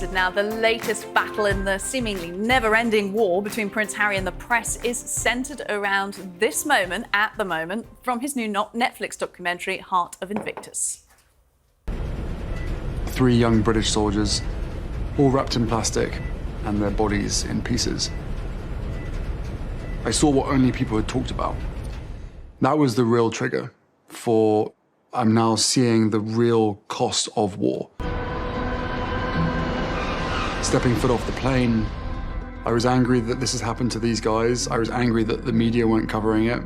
Now, the latest battle in the seemingly never-ending war between Prince Harry and the press is centred around this moment, at the moment, from his new Netflix documentary, Heart of Invictus. 3 young British soldiers, all wrapped in plastic, and their bodies in pieces. I saw what only people had talked about. That was the real trigger for I'm now seeing the real cost of war. Stepping foot off the plane, I was angry that this has happened to these guys. I was angry that the media weren't covering it.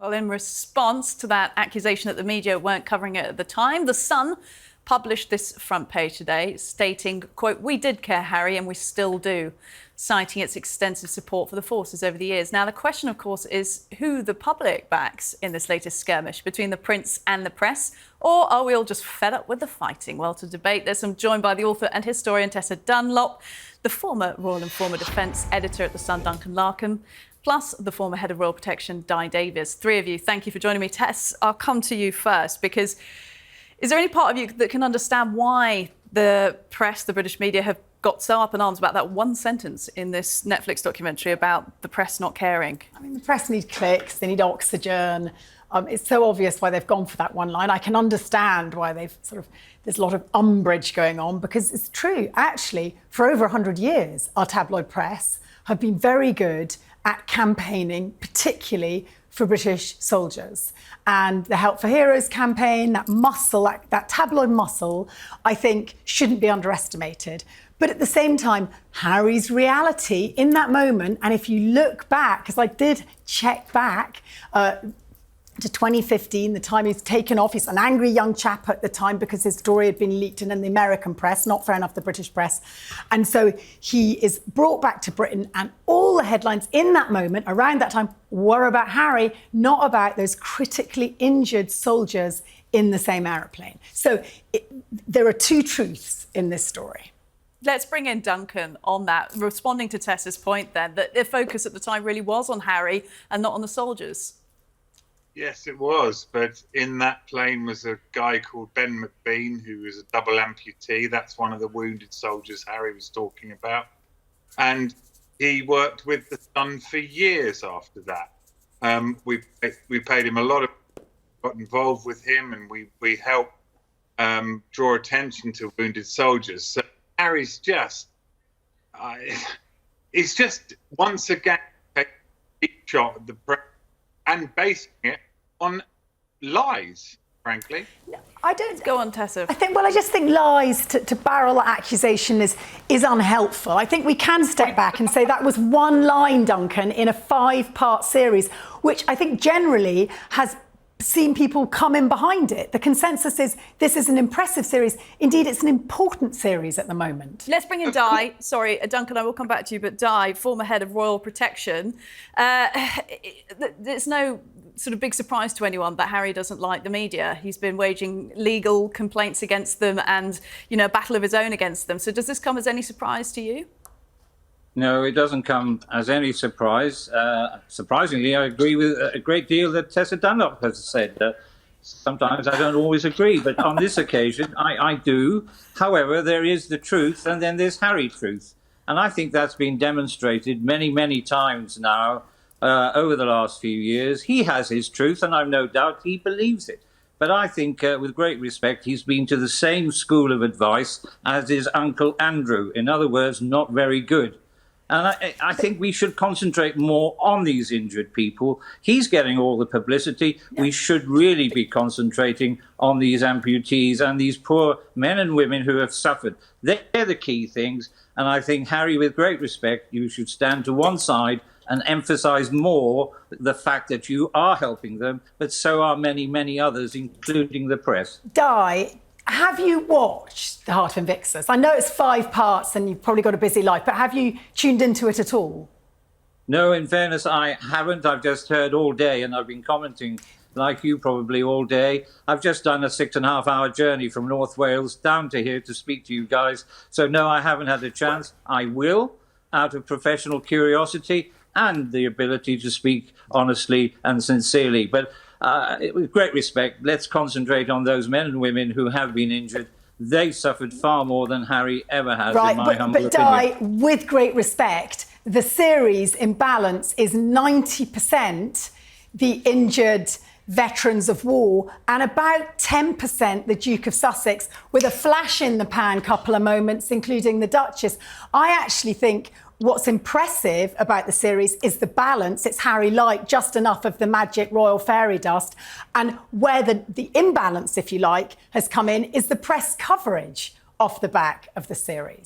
Well, in response to that accusation that the media weren't covering it at the time, The Sun published this front page today stating, quote, "We did care, Harry, and we still do," citing its extensive support for the forces over the years. Now, the question, of course, is who the public backs in this latest skirmish between the prince and the press, or are we all just fed up with the fighting? Well, to debate this, I'm joined by the author and historian Tessa Dunlop, the former Royal and former Defence editor at The Sun, Duncan Larkham, plus the former head of Royal Protection, Di Davies. 3 of you, thank you for joining me. Tess, I'll come to you first, because is there any part of you that can understand why the press, the British media, have got so up in arms about that one sentence in this Netflix documentary about the press not caring? I mean, the press need clicks, they need oxygen. It's so obvious why they've gone for that one line. I can understand why there's a lot of umbrage going on, because it's true. Actually, for over 100 years, our tabloid press have been very good at campaigning, particularly for British soldiers. And the Help for Heroes campaign, that muscle, that tabloid muscle, I think shouldn't be underestimated. But at the same time, Harry's reality in that moment, and if you look back, because I did check back to 2015, the time he's taken off. He's an angry young chap at the time because his story had been leaked in the American press, not fair enough, the British press. And so he is brought back to Britain, and all the headlines in that moment, around that time, were about Harry, not about those critically injured soldiers in the same aeroplane. So there are 2 truths in this story. Let's bring in Duncan on that, responding to Tessa's point then, that the focus at the time really was on Harry and not on the soldiers. Yes, it was. But in that plane was a guy called Ben McBean, who was a double amputee. That's one of the wounded soldiers Harry was talking about. And he worked with the Sun for years after that. We paid him a lot of, got involved with him, and we helped draw attention to wounded soldiers. So Harry's just, he's just once again taking a deep shot at the press and basing it on lies, frankly. I don't go on, Tessa. I just think lies to barrel that accusation is unhelpful. I think we can step back and say that was one line, Duncan, in a 5-part series, which I think generally has seen people come in behind it. The consensus is this is an impressive series. Indeed, it's an important series at the moment. Let's bring in Di. Sorry, Duncan, I will come back to you, but Di, former head of Royal Protection. There's no sort of big surprise to anyone that Harry doesn't like the media. He's been waging legal complaints against them and, a battle of his own against them. So does this come as any surprise to you? No, it doesn't come as any surprise. Surprisingly, I agree with a great deal that Tessa Dunlop has said. Sometimes I don't always agree, but on this occasion, I do. However, there is the truth, and then there's Harry truth. And I think that's been demonstrated many, many times now over the last few years. He has his truth, and I've no doubt he believes it. But I think, with great respect, he's been to the same school of advice as his Uncle Andrew. In other words, not very good. And I think we should concentrate more on these injured people. He's getting all the publicity. Yeah. We should really be concentrating on these amputees and these poor men and women who have suffered. They're the key things. And I think, Harry, with great respect, you should stand to one side and emphasise more the fact that you are helping them, but so are many, many others, including the press. Di, have you watched The Heart of Invictus? I know it's 5 parts and you've probably got a busy life, but have you tuned into it at all? No, in fairness, I haven't. I've just heard all day, and I've been commenting like you probably all day. I've just done a 6.5-hour journey from North Wales down to here to speak to you guys. So no, I haven't had a chance. I will, out of professional curiosity and the ability to speak honestly and sincerely. But with great respect, let's concentrate on those men and women who have been injured they suffered far more than Harry ever has, Right, in my humble but opinion. Di, with great respect, the series in balance is 90% the injured veterans of war and about 10% the Duke of Sussex, with a flash in the pan couple of moments, including the Duchess. I actually think what's impressive about the series is the balance. It's Harry-like, just enough of the magic royal fairy dust. And where the imbalance, if you like, has come in is the press coverage off the back of the series.